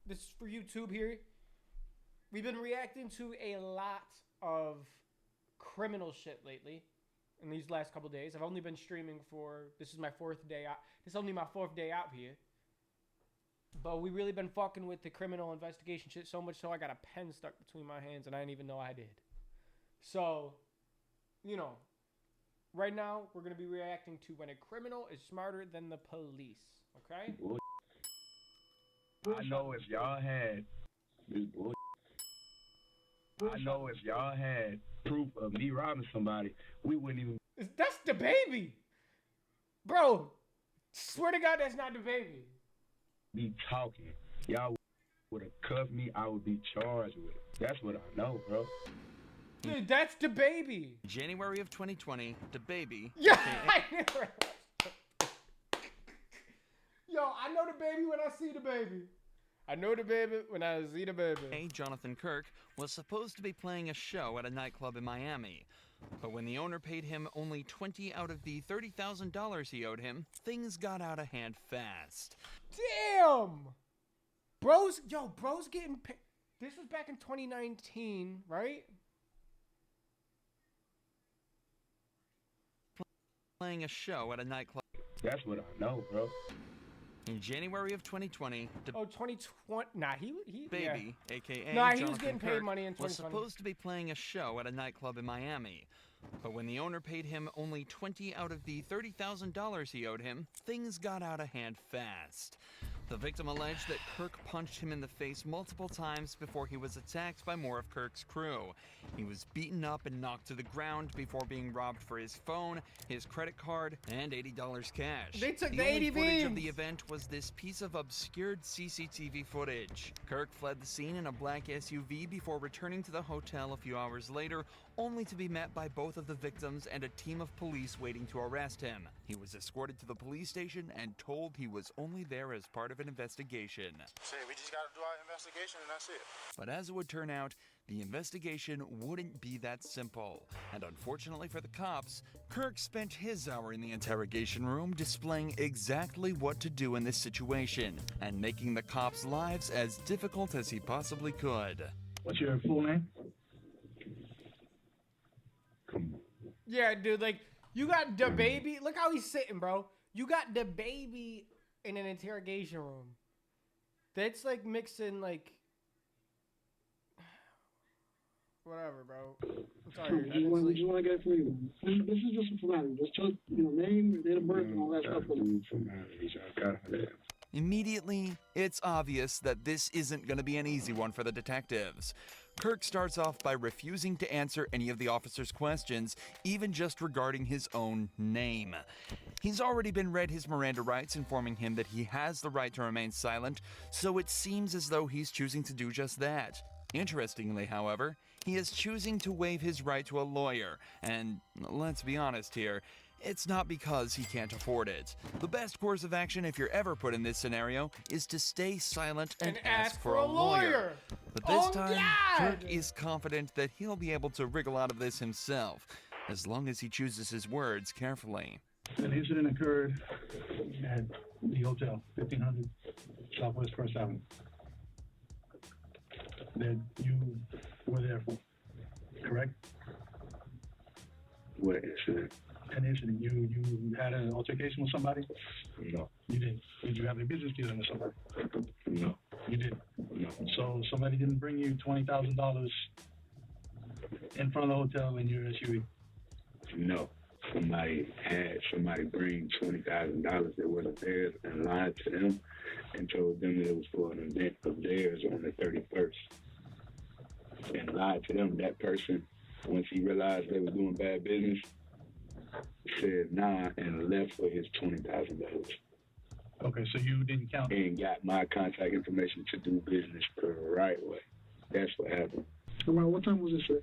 this is for YouTube here. We've been reacting to a lot of criminal shit lately in these last couple days. I've only been streaming for, this is my 4th day out. This is only my 4th day out here. But we really been fucking with the criminal investigation shit so much so I got a pen stuck between my hands and I didn't even know I did. So, you know, right now we're going to be reacting to when a criminal is smarter than the police. Okay? I know if y'all had proof of me robbing somebody, we wouldn't even. That's Dababy, bro. Swear to God, that's not Dababy. Be talking. Y'all would have cuffed me. I would be charged with it. That's what I know, bro. Dude, that's Dababy. January of 2020, Dababy. Yeah, I knew it. Yo, I know Dababy when I see Dababy. I know Dababy when I see Dababy. Jonathan Kirk was supposed to be playing a show at a nightclub in Miami. But when the owner paid him only $20 out of the $30,000 he owed him, things got out of hand fast. Damn! Bro's getting paid. This was back in 2019, right? Playing a show at a nightclub. That's what I know, bro. In January of 2020, 2020. Nah, he Baby, yeah. aka nah, Jonathan he was getting paid Kirk, money in 2020. was supposed to be playing a show at a nightclub in Miami. But when the owner paid him only $20 out of the $30,000 he owed him, things got out of hand fast. The victim alleged that Kirk punched him in the face multiple times before he was attacked by more of Kirk's crew. He was beaten up and knocked to the ground before being robbed for his phone, his credit card, and $80 cash. They took the the only 80 footage of beans. the event was this piece of obscured CCTV footage. Kirk fled the scene in a black SUV before returning to the hotel a few hours later, only to be met by both of the victims and a team of police waiting to arrest him. He was escorted to the police station and told he was only there as part of an investigation. Say, we just gotta do our investigation and that's it. But as it would turn out, the investigation wouldn't be that simple. And unfortunately for the cops, Kirk spent his hour in the interrogation room displaying exactly what to do in this situation and making the cops' lives as difficult as he possibly could. What's your full name? Come on. Yeah, dude, like, you got Dababy. Look how he's sitting, bro. You got Dababy in an interrogation room. That's like mixing, like, whatever, bro. I'm sorry. You want to get for you? This is just a formality. Just name, date of birth, and all that stuff. Immediately, it's obvious that this isn't going to be an easy one for the detectives. Kirk starts off by refusing to answer any of the officer's questions, even just regarding his own name. He's already been read his Miranda rights, informing him that he has the right to remain silent, so it seems as though he's choosing to do just that. Interestingly, however, he is choosing to waive his right to a lawyer, and let's be honest here, it's not because he can't afford it. The best course of action if you're ever put in this scenario is to stay silent and ask for a lawyer. But this time, Kirk is confident that he'll be able to wriggle out of this himself, as long as he chooses his words carefully. An incident occurred at the hotel, 1500 Southwest First Avenue, that you were there for, correct? What incident? An incident. You had an altercation with somebody? No. You didn't. Did you have any business dealing with somebody? No. You didn't. No. So somebody didn't bring you $20,000 in front of the hotel in your SUV? No. Somebody bring $20,000 that wasn't theirs and lied to them and told them that it was for an event of theirs on the 31st. And lied to them. That person, once he realized they were doing bad business, said nah and left for his $20,000. Okay, so you didn't count. And got my contact information to do business the right way. That's what happened. Around what time was this, sir?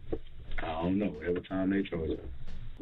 I don't know. Every time they told us.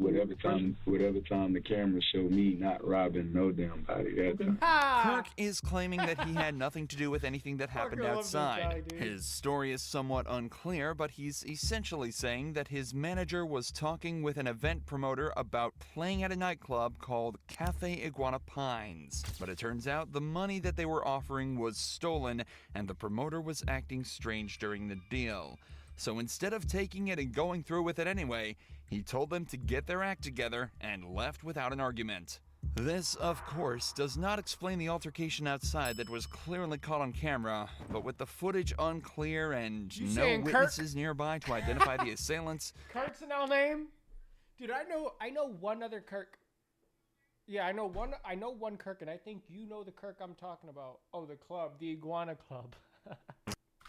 whatever time the camera showed me not robbing no damn body that time. Kirk is claiming that he had nothing to do with anything that happened Fucking love this outside. guy, dude. His story is somewhat unclear, but he's essentially saying that his manager was talking with an event promoter about playing at a nightclub called Cafe Iguana Pines. But it turns out the money that they were offering was stolen, and the promoter was acting strange during the deal. So instead of taking it and going through with it anyway, he told them to get their act together and left without an argument. This, of course, does not explain the altercation outside that was clearly caught on camera, but with the footage unclear and You no saying Kirk? witnesses nearby to identify the assailants, Kirk's an L name? Dude, I know one other Kirk. Yeah, I know one Kirk, and I think you know the Kirk I'm talking about. Oh, the club, the Iguana Club.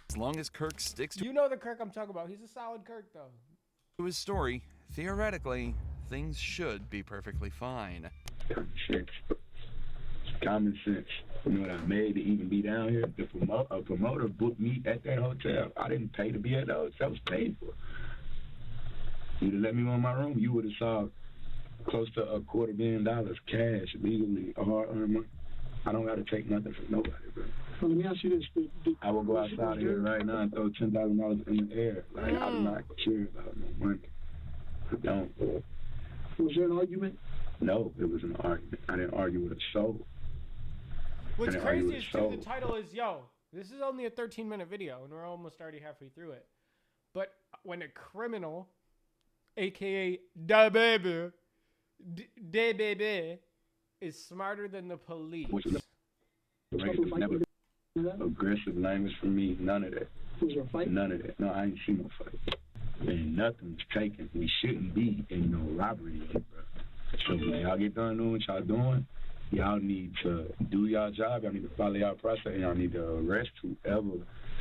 as long as Kirk sticks You know the Kirk I'm talking about. He's a solid Kirk, though. to his story, theoretically, things should be perfectly fine. Common sense. You know what I made to even be down here? A promoter booked me at that hotel. I didn't pay to be at the hotel. That was paid for. You'd have let me on my room, you would have saw close to $250 million cash, legally, hard-earned money. I don't got to take nothing from nobody, bro. Well, let me ask you this. I will go outside here right now and throw $10,000 in the air. Like, I do not care about no money. I don't, bro. Was there an argument? No, it was an argument. I didn't argue with a soul. What's And I argue crazy with is, a too, the soul. title is, yo, this is only a 13-minute video, and we're almost already halfway through it. But when a criminal, a.k.a. Dababy, Dababy, is smarter than the police. Which was never aggressive language from me. None of that. Was there a fight? None of that. No, I ain't seen no fight. And nothing's taken. We shouldn't be in no robbery, bro. So when y'all get done doing what y'all doing, y'all need to do y'all job. Y'all need to follow y'all process. And y'all need to arrest whoever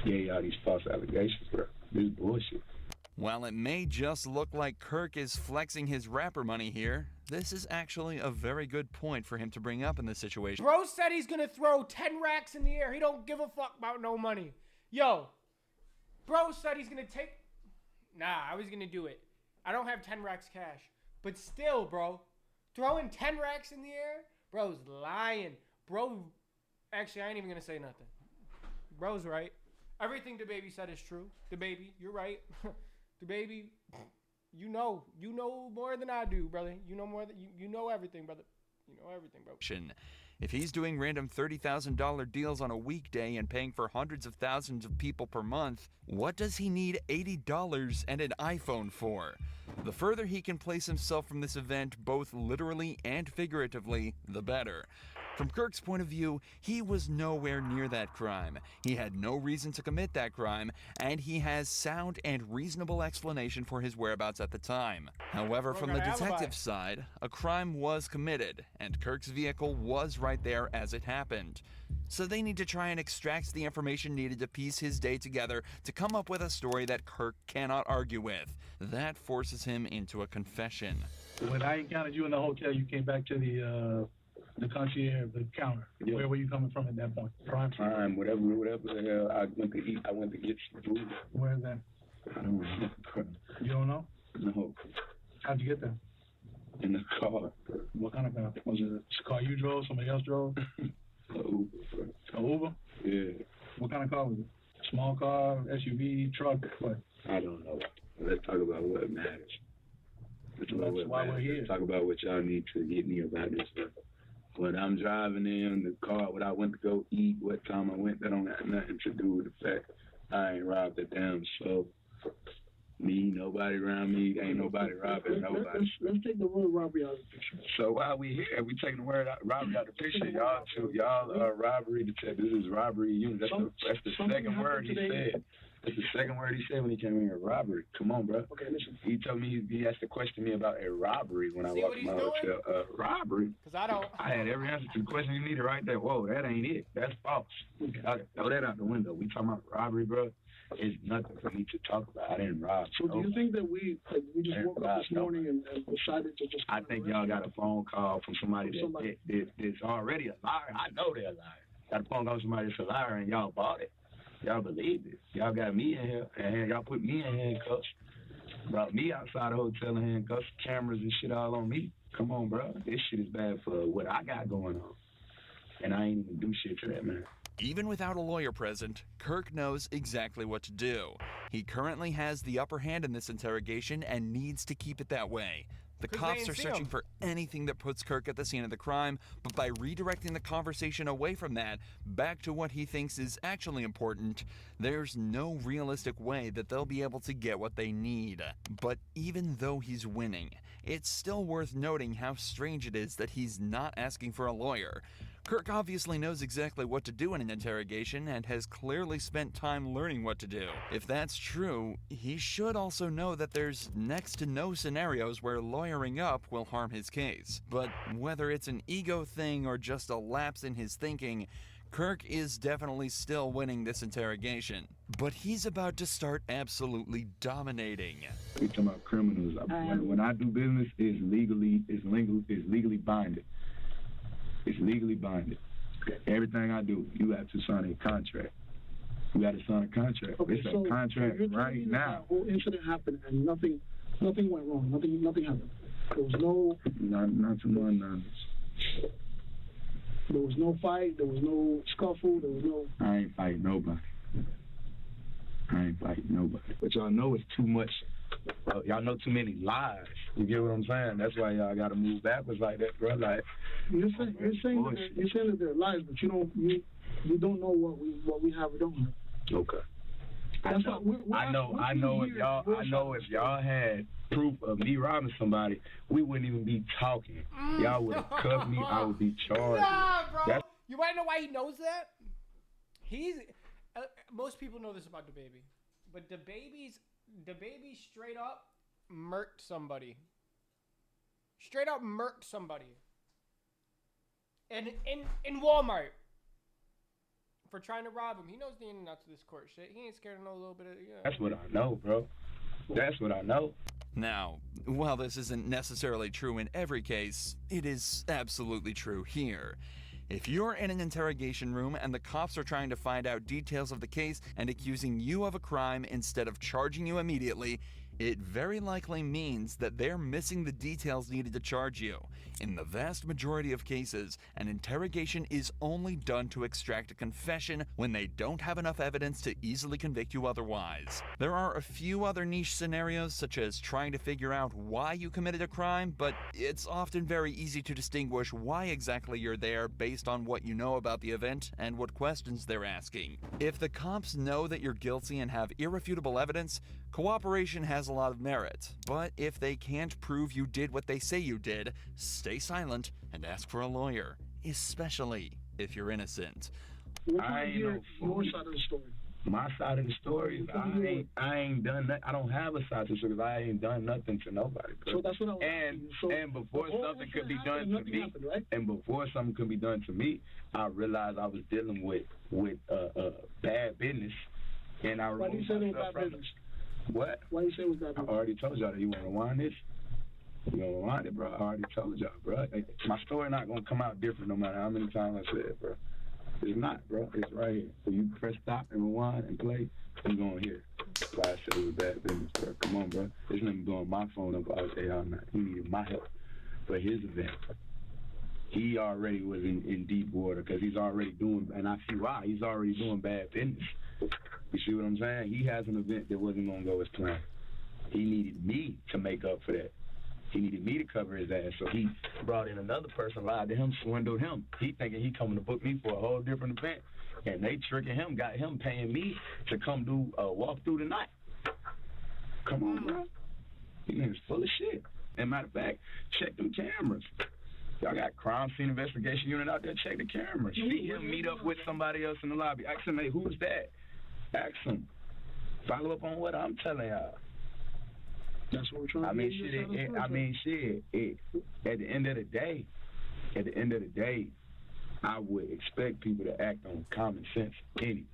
gave y'all these false allegations, bro. This is bullshit. While it may just look like Kirk is flexing his rapper money here, this is actually a very good point for him to bring up in this situation. Bro said he's gonna throw 10 racks in the air. He don't give a fuck about no money. Yo, bro said he's gonna take... Nah, I was gonna do it. I don't have 10 racks cash. But still, bro, throwing 10 racks in the air? Bro's lying. Bro, actually, I ain't even gonna say nothing. Bro's right. Everything Dababy said is true. Dababy, you're right. Dababy, you know more than I do, brother. You know more than you know everything, brother. You know everything, bro. If he's doing random $30,000 deals on a weekday and paying for hundreds of thousands of people per month, what does he need $80 and an iPhone for? The further he can place himself from this event, both literally and figuratively, the better. From Kirk's point of view, he was nowhere near that crime. He had no reason to commit that crime, and he has sound and reasonable explanation for his whereabouts at the time. However, from the detective's side, a crime was committed, and Kirk's vehicle was right there as it happened. So they need to try and extract the information needed to piece his day together to come up with a story that Kirk cannot argue with. That forces him into a confession. When I encountered you in the hotel, you came back to the concierge, the counter. Yeah. Where were you coming from at that point? Prime, whatever the hell. I went to eat. I went to get some food. Where is that? I don't know. You don't know? No. How'd you get there? In the car. What kind of car? Was it a car you drove? Somebody else drove? Uber. An Uber? Yeah. What kind of car was it? Small car, SUV, truck, what? I don't know. Let's talk about what matters. That's why we're here. Let's talk about what y'all need to get me about this stuff. When I'm driving in the car, when I went to go eat, what time I went, that don't have nothing to do with the fact I ain't robbed a damn soul. Me, nobody around me, ain't nobody robbing nobody. Let's take the word robbery out of the picture. So while we here, we taking the word robbery out of the picture. Y'all are robbery detectives. This is robbery unit. That's the second word he said. That's the second word he said when he came in here. Robbery. Come on, bro. Okay, listen. He told me he asked a question to me about a robbery when I walked in my hotel. Robbery. Cause I don't. I had every answer to the question you needed right there. Whoa, that ain't it. That's false. Throw that out the window. We talking about robbery, bro. It's nothing for me to talk about. I didn't rob. So do you think that we just woke up this morning and decided to just... I think y'all got a phone call from somebody that's already a liar. I know they're a liar. Got a phone call from somebody that's a liar and y'all bought it. Y'all believe it. Y'all got me in here and y'all put me in handcuffs. Brought me outside the hotel in handcuffs, cameras and shit all on me. Come on, bro. This shit is bad for what I got going on. And I ain't even do shit to that, man. Even without a lawyer present, Kirk knows exactly what to do. He currently has the upper hand in this interrogation and needs to keep it that way. The 'Cause they cops ain't are see searching him. for anything that puts Kirk at the scene of the crime, but by redirecting the conversation away from that, back to what he thinks is actually important, there's no realistic way that they'll be able to get what they need. But even though he's winning, it's still worth noting how strange it is that he's not asking for a lawyer. Kirk obviously knows exactly what to do in an interrogation and has clearly spent time learning what to do. If that's true, he should also know that there's next to no scenarios where lawyering up will harm his case. But whether it's an ego thing or just a lapse in his thinking, Kirk is definitely still winning this interrogation. But he's about to start absolutely dominating. We talking about criminals. When I do business, it's legally binding. It's legally binding. Everything I do, you have to sign a contract. You got to sign a contract. Okay, It's so a contract you're telling right me that now. that whole incident happened and nothing went wrong. Nothing happened. There was no. Not to my knowledge. There was no fight. There was no scuffle. There was no. I ain't fighting nobody. But y'all know it's too much. Y'all know too many lies. You get what I'm saying? That's why y'all got to move backwards like that, bro. Like You're saying that they're lies, but you don't know what we have or don't have. Okay. That's why I know if y'all had proof of me robbing somebody, we wouldn't even be talking. Y'all would have cuffed me. I would be charged. Nah, bro. You want to know why he knows that? Most people know this about Dababy, but Dababy straight up murked somebody. Straight up murked somebody. And in Walmart. For trying to rob him. He knows the ins and outs of this court shit. He ain't scared to know a little bit of, That's what I know, bro. That's what I know. Now, while this isn't necessarily true in every case, it is absolutely true here. If you're in an interrogation room and the cops are trying to find out details of the case and accusing you of a crime instead of charging you immediately, it very likely means that they're missing the details needed to charge you. In the vast majority of cases, an interrogation is only done to extract a confession when they don't have enough evidence to easily convict you otherwise. There are a few other niche scenarios, such as trying to figure out why you committed a crime, but it's often very easy to distinguish why exactly you're there based on what you know about the event and what questions they're asking. If the cops know that you're guilty and have irrefutable evidence, cooperation has a lot of merit, but if they can't prove you did what they say you did, stay silent and ask for a lawyer, especially if you're innocent. I ain't no fool. Your side of the story. My side of the story is I ain't done that. I don't have a side of the story because I ain't done nothing to nobody. Bro. So that's what I was asking you. And before something could be done to me, happened, right? and before something could be done to me, I realized I was dealing with bad business, and I Why do you removed say it was myself bad from business? it. What? Why do you say it was bad I business? already told y'all that. You want to rewind this? You gonna rewind it, bro? I already told y'all, bro. My story not gonna come out different no matter how many times I say it, bro. It's not, bro. It's right here. So you press stop and rewind and play, you're gonna hear. That's why I said it was bad business, bro. Come on, bro. This nigga blowing my phone up all day, all night. He needed my help for his event. He already was in deep water because he's already doing, and I see why. He's already doing bad business. You see what I'm saying? He has an event that wasn't gonna go as planned. He needed me to make up for that. He needed me to cover his ass, so he brought in another person, lied to him, swindled him. He thinking he coming to book me for a whole different event, and they tricking him, got him paying me to come do a walk through the night. Come on, bro. He niggas full of shit. And matter of fact, check them cameras. Y'all got crime scene investigation unit out there, check the cameras. See him meet up with somebody else in the lobby. Ask him, hey, who's that? Ask him. Follow up on what I'm telling y'all. That's what we're trying to At the end of the day, I would expect people to act on common sense anyway.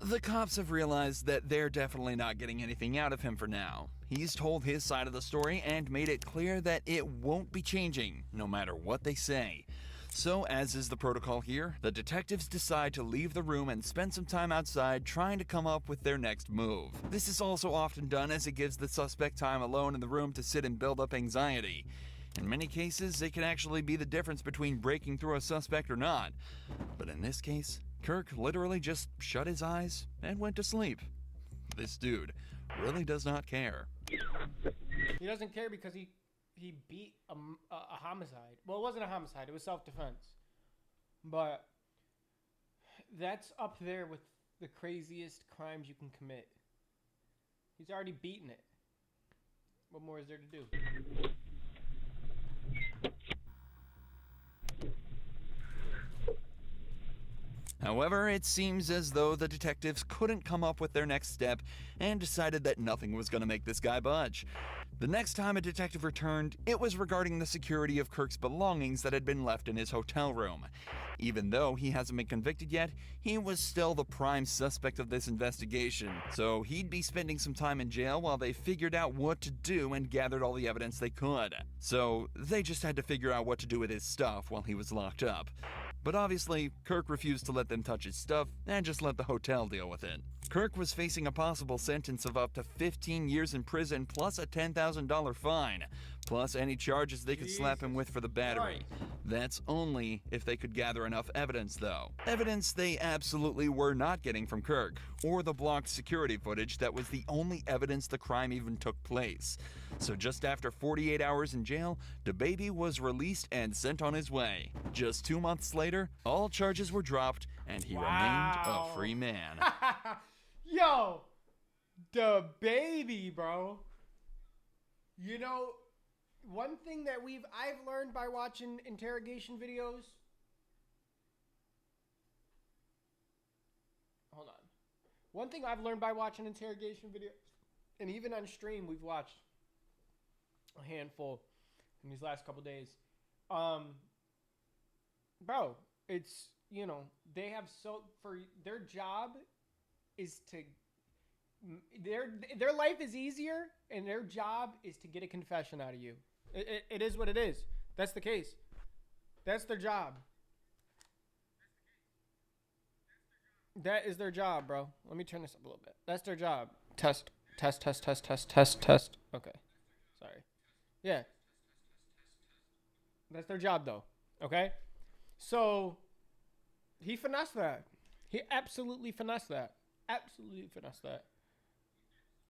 The cops have realized that they're definitely not getting anything out of him for now. He's told his side of the story and made it clear that it won't be changing, no matter what they say. So, as is the protocol here, the detectives decide to leave the room and spend some time outside trying to come up with their next move. This is also often done as it gives the suspect time alone in the room to sit and build up anxiety. In many cases, it can actually be the difference between breaking through a suspect or not. But in this case, Kirk literally just shut his eyes and went to sleep. This dude really does not care. He doesn't care because he beat a homicide. Well, it wasn't a homicide. It was self-defense. But that's up there with the craziest crimes you can commit. He's already beaten it. What more is there to do? However, it seems as though the detectives couldn't come up with their next step and decided that nothing was going to make this guy budge. The next time a detective returned, it was regarding the security of Kirk's belongings that had been left in his hotel room. Even though he hasn't been convicted yet, he was still the prime suspect of this investigation, so he'd be spending some time in jail while they figured out what to do and gathered all the evidence they could. So they just had to figure out what to do with his stuff while he was locked up. But obviously, Kirk refused to let them touch his stuff and just let the hotel deal with it. Kirk was facing a possible sentence of up to 15 years in prison plus a $10,000 fine, plus any charges they could slap him with for the battery. That's only if they could gather enough evidence, though. Evidence they absolutely were not getting from Kirk, or the blocked security footage that was the only evidence the crime even took place. So just after 48 hours in jail, Dababy was released and sent on his way. Just 2 months later, all charges were dropped, and he remained a free man. Yo, Dababy, bro. You know, one thing that I've learned by watching interrogation videos. Hold on. One thing I've learned by watching interrogation videos, and even on stream, we've watched a handful in these last couple days. Bro, it's, you know, they have for their job is to, their life is easier, and their job is to get a confession out of you. It is what it is. That's the case. That's their job. That is their job, bro. Let me turn this up a little bit. That's their job. Test. Okay. Sorry. Yeah. That's their job, though. Okay? So, he finessed that. He absolutely finessed that.